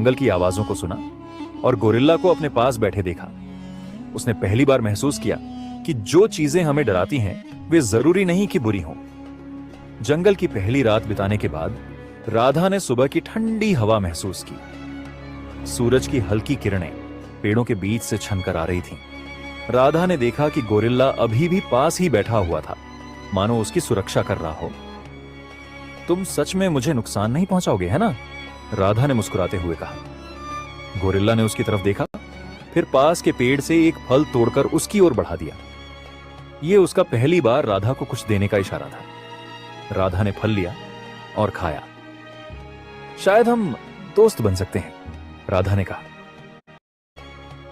जंगल की आवाजों को सुना और गोरिल्ला को अपने पास बैठे देखा। उसने पहली बार महसूस किया कि जो चीजें हमें डराती हैं वे जरूरी नहीं कि बुरी हों। जंगल की पहली रात बिताने के बाद राधा ने सुबह की ठंडी हवा महसूस की। सूरज की हल्की किरणें पेड़ों के बीच से छनकर आ रही थीं। राधा ने देखा कि गोरिल्ला अभी भी पास ही बैठा हुआ था, मानो उसकी सुरक्षा कर रहा हो। तुम सच में मुझे नुकसान नहीं पहुंचाओगे, है ना? राधा ने मुस्कुराते हुए कहा। गोरिल्ला ने उसकी तरफ देखा, फिर पास के पेड़ से एक फल तोड़कर उसकी ओर बढ़ा दिया। यह उसका पहली बार राधा को कुछ देने का इशारा था। राधा ने फल लिया और खाया। शायद हम दोस्त बन सकते हैं, राधा ने कहा।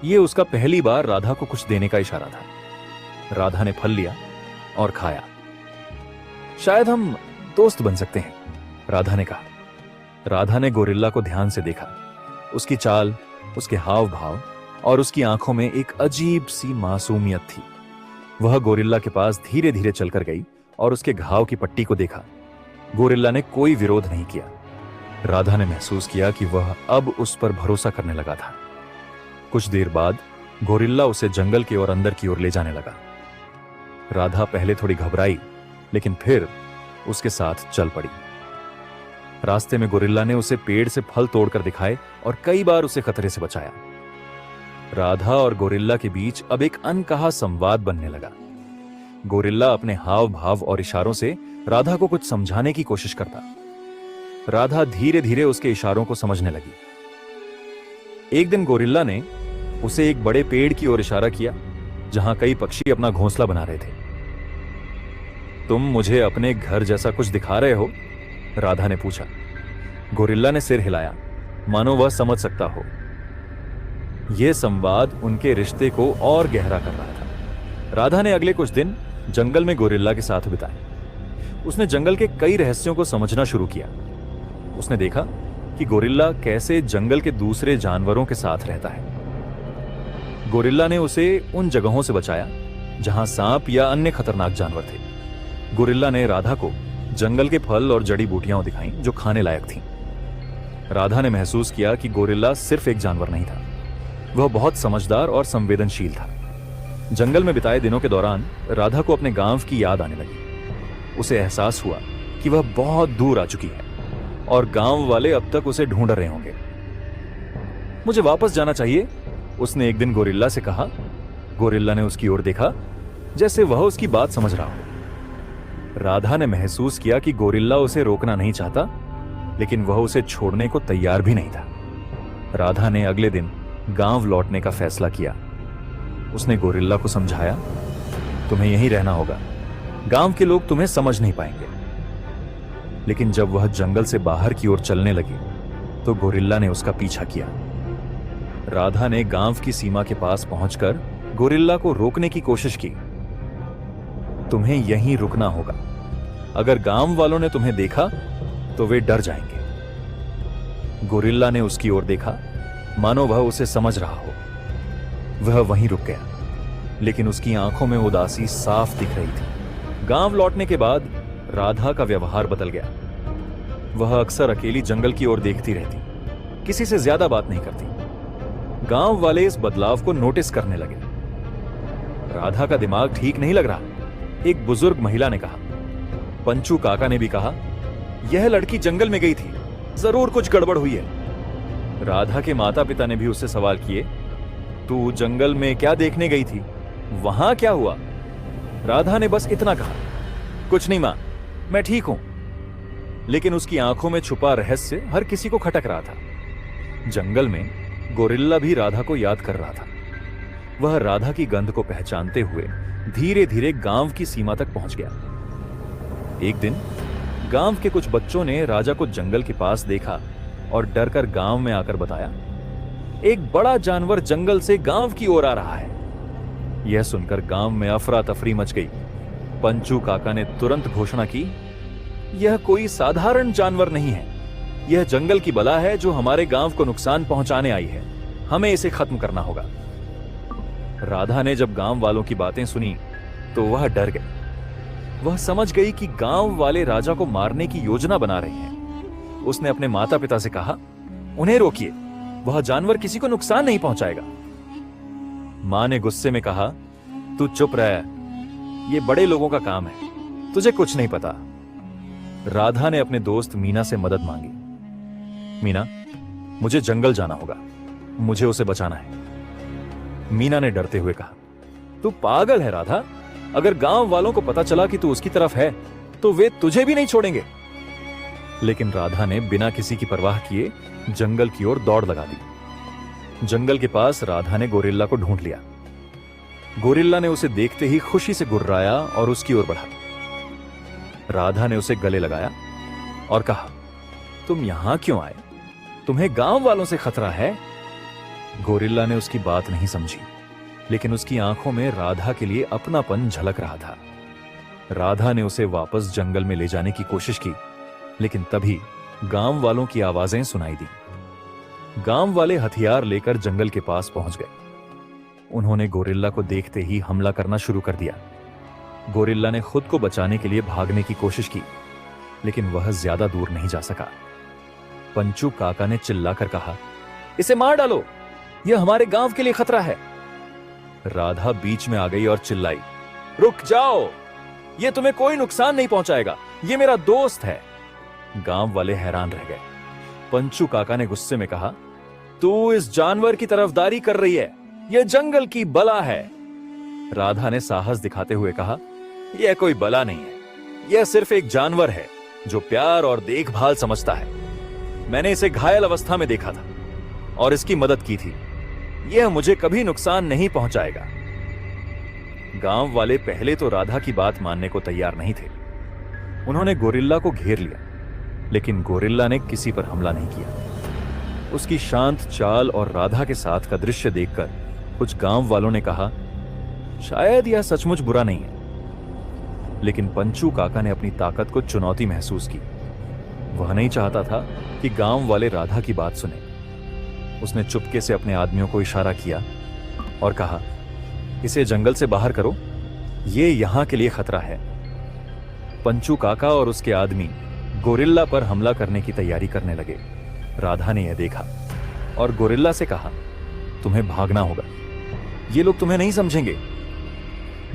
यह उसका पहली बार राधा को कुछ देने का इशारा था। राधा ने फल लिया और खाया। शायद हम दोस्त बन सकते हैं, राधा ने कहा। राधा ने गोरिल्ला को ध्यान से देखा। उसकी चाल, उसके हाव भाव और उसकी आंखों में एक अजीब सी मासूमियत थी। वह गोरिल्ला के पास धीरे धीरे चलकर गई और उसके घाव की पट्टी को देखा। गोरिल्ला ने कोई विरोध नहीं किया। राधा ने महसूस किया कि वह अब उस पर भरोसा करने लगा था। कुछ देर बाद गोरिल्ला उसे जंगल की ओर अंदर की ओर ले जाने लगा। राधा पहले थोड़ी घबराई, लेकिन फिर उसके साथ चल पड़ी। रास्ते में गोरिल्ला ने उसे पेड़ से फल तोड़कर दिखाए और कई बार उसे खतरे से बचाया। राधा और गोरिल्ला के बीच अब एक अनकहा संवाद बनने लगा। गोरिल्ला अपने हाव भाव और इशारों से राधा को कुछ समझाने की कोशिश करता। राधा धीरे धीरे उसके इशारों को समझने लगी। एक दिन गोरिल्ला ने उसे एक बड़े पेड़ की ओर इशारा किया, जहां कई पक्षी अपना घोंसला बना रहे थे। तुम मुझे अपने घर जैसा कुछ दिखा रहे हो? राधा ने पूछा। गोरिल्ला ने सिर हिलाया, मानो वह समझ सकता हो। यह संवाद उनके रिश्ते को और गहरा कर रहा था। राधा ने अगले कुछ दिन जंगल में गोरिल्ला के साथ बिताए। उसने जंगल के कई रहस्यों को समझना शुरू किया। उसने देखा कि गोरिल्ला कैसे जंगल के दूसरे जानवरों के साथ रहता है। गोरिल्ला ने उसे उन जगहों से बचाया जहां सांप या अन्य खतरनाक जानवर थे। गोरिल्ला ने राधा को जंगल के फल और जड़ी बूटियां दिखाईं जो खाने लायक थीं। राधा ने महसूस किया कि गोरिल्ला सिर्फ एक जानवर नहीं था, वह बहुत समझदार और संवेदनशील था। जंगल में बिताए दिनों के दौरान राधा को अपने गांव की याद आने लगी। उसे एहसास हुआ कि वह बहुत दूर आ चुकी है और गांव वाले अब तक उसे ढूंढ रहे होंगे। मुझे वापस जाना चाहिए, उसने एक दिन गोरिल्ला से कहा। गोरिल्ला ने उसकी ओर देखा, जैसे वह उसकी बात समझ रहा हो। राधा ने महसूस किया कि गोरिल्ला उसे रोकना नहीं चाहता, लेकिन वह उसे छोड़ने को तैयार भी नहीं था। राधा ने अगले दिन गांव लौटने का फैसला किया। उसने गोरिल्ला को समझाया, तुम्हें यहीं रहना होगा, गांव के लोग तुम्हें समझ नहीं पाएंगे। लेकिन जब वह जंगल से बाहर की ओर चलने लगी तो गोरिल्ला ने उसका पीछा किया। राधा ने गांव की सीमा के पास पहुंचकर गोरिल्ला को रोकने की कोशिश की। तुम्हें यहीं रुकना होगा, अगर गांव वालों ने तुम्हें देखा तो वे डर जाएंगे। गोरिल्ला ने उसकी ओर देखा, मानो वह उसे समझ रहा हो। वह वहीं रुक गया, लेकिन उसकी आंखों में उदासी साफ दिख रही थी। गांव लौटने के बाद राधा का व्यवहार बदल गया। वह अक्सर अकेली जंगल की ओर देखती रहती, किसी से ज्यादा बात नहीं करती। गांव वाले इस बदलाव को नोटिस करने लगे। राधा का दिमाग ठीक नहीं लग रहा, एक बुजुर्ग महिला ने कहा। पंचू काका ने भी कहा, यह लड़की जंगल में गई थी, जरूर कुछ गड़बड़ हुई है। राधा के माता पिता ने भी उससे सवाल किए, तू जंगल में क्या देखने गई थी, वहां क्या हुआ? राधा ने बस इतना कहा, कुछ नहीं मां, मैं ठीक हूं। लेकिन उसकी आंखों में छुपा रहस्य हर किसी को खटक रहा था। जंगल में गोरिल्ला भी राधा को याद कर रहा था। वह राधा की गंध को पहचानते हुए धीरे धीरे गांव की सीमा तक पहुंच गया। एक दिन गांव के कुछ बच्चों ने राजा को जंगल के पास देखा और डरकर गांव में आकर बताया, एक बड़ा जानवर जंगल से गांव की ओर आ रहा है। यह सुनकर गांव में अफरा तफरी मच गई। पंचू काका ने तुरंत घोषणा की, यह कोई साधारण जानवर नहीं है, यह जंगल की बला है जो हमारे गांव को नुकसान पहुंचाने आई है। हमें इसे खत्म करना होगा। राधा ने जब गांव वालों की बातें सुनी तो वह डर गई। वह समझ गई कि गांव वाले राजा को मारने की योजना बना रहे हैं। उसने अपने माता पिता से कहा, उन्हें रोकिए, वह जानवर किसी को नुकसान नहीं पहुंचाएगा। मां ने गुस्से में कहा, तू चुप रह, ये बड़े लोगों का काम है, तुझे कुछ नहीं पता। राधा ने अपने दोस्त मीना से मदद मांगी। मीना, मुझे जंगल जाना होगा, मुझे उसे बचाना है। मीना ने डरते हुए कहा, तू पागल है राधा, अगर गांव वालों को पता चला कि तू उसकी तरफ है तो वे तुझे भी नहीं छोड़ेंगे। लेकिन राधा ने बिना किसी की परवाह किए जंगल की ओर दौड़ लगा दी। जंगल के पास राधा ने गोरिल्ला को ढूंढ लिया। गोरिल्ला ने उसे देखते ही खुशी से गुर्राया और उसकी ओर बढ़ा। राधा ने उसे गले लगाया और कहा, तुम यहां क्यों आए? तुम्हें गांव वालों से खतरा है? गोरिल्ला ने उसकी बात नहीं समझी, लेकिन उसकी आंखों में राधा के लिए अपनापन झलक रहा था। राधा ने उसे वापस जंगल में ले जाने की कोशिश की, लेकिन तभी गांव वालों की आवाजें सुनाई दी। गांव वाले हथियार लेकर जंगल के पास पहुंच गए। उन्होंने गोरिल्ला को देखते ही हमला करना शुरू कर दिया। गोरिल्ला ने खुद को बचाने के लिए भागने की कोशिश की, लेकिन वह ज्यादा दूर नहीं जा सका। पंचू काका ने चिल्लाकर कहा, इसे मार डालो, यह हमारे गांव के लिए खतरा है। राधा बीच में आ गई और चिल्लाई, रुक जाओ, यह तुम्हें कोई नुकसान नहीं पहुंचाएगा, यह मेरा दोस्त है। गांव वाले हैरान रह गए। पंचू काका ने गुस्से में कहा, तू इस जानवर की तरफदारी कर रही है, यह जंगल की बला है। राधा ने साहस दिखाते हुए कहा, यह कोई बला नहीं है, यह सिर्फ एक जानवर है जो प्यार और देखभाल समझता है। मैंने इसे घायल अवस्था में देखा था और इसकी मदद की थी। यह मुझे कभी नुकसान नहीं पहुंचाएगा। गांव वाले पहले तो राधा की बात मानने को तैयार नहीं थे। उन्होंने गोरिल्ला को घेर लिया, लेकिन गोरिल्ला ने किसी पर हमला नहीं किया। उसकी शांत चाल और राधा के साथ का दृश्य देखकर कुछ गांव वालों ने कहा, शायद यह सचमुच बुरा नहीं है। लेकिन पंचू काका ने अपनी ताकत को चुनौती महसूस की। वह नहीं चाहता था कि गांव वाले राधा की बात सुने। उसने चुपके से अपने आदमियों को इशारा किया और कहा, इसे जंगल से बाहर करो, यह यहां के लिए खतरा है। पंचू काका और उसके आदमी गोरिल्ला पर हमला करने की तैयारी करने लगे। राधा ने यह देखा और गोरिल्ला से कहा, तुम्हें भागना होगा, ये लोग तुम्हें नहीं समझेंगे।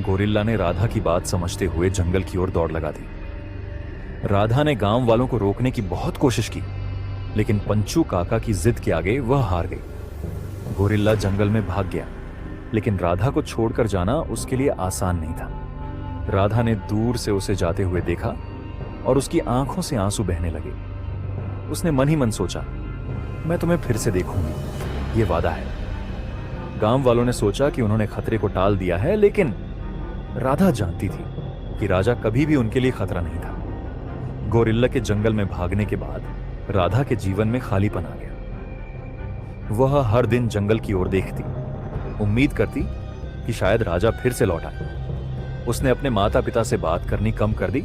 गोरिल्ला ने राधा की बात समझते हुए जंगल की ओर दौड़ लगा दी। राधा ने गांव वालों को रोकने की बहुत कोशिश की, लेकिन पंचू काका की जिद के आगे वह हार गई। गोरिल्ला जंगल में भाग गया, लेकिन राधा को छोड़कर जाना उसके लिए आसान नहीं था। राधा ने दूर से उसे जाते हुए देखा और उसकी आंखों से आंसू बहने लगे। उसने मन ही मन सोचा, मैं तुम्हें फिर से देखूंगी, ये वादा है। गांव वालों ने सोचा कि उन्होंने खतरे को टाल दिया है, लेकिन राधा जानती थी कि राजा कभी भी उनके लिए खतरा नहीं था। गोरिल्ला के जंगल में भागने के बाद राधा के जीवन में खालीपन आ गया। वह हर दिन जंगल की ओर देखती, उम्मीद करती कि शायद राजा फिर से लौट आए। उसने अपने माता पिता से बात करनी कम कर दी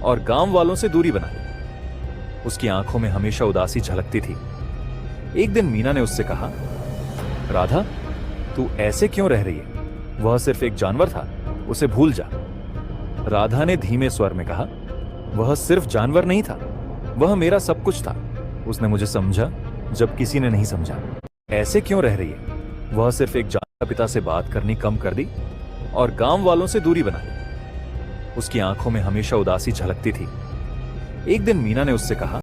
और गांव वालों से दूरी बना ली। उसकी आंखों में हमेशा उदासी झलकती थी। एक दिन मीना ने उससे कहा, राधा, तू ऐसे क्यों रह रही है? वह सिर्फ एक जानवर था, उसे भूल जा। राधा ने धीमे स्वर में कहा, वह सिर्फ जानवर नहीं था, वह मेरा सब कुछ था। उसने मुझे समझा जब किसी ने नहीं समझा। ऐसे क्यों रह रही है? वह सिर्फ एक जानवर। पिता से बात करनी कम कर दी और गांव वालों से दूरी बना ली। उसकी आंखों में हमेशा उदासी झलकती थी। एक दिन मीना ने उससे कहा,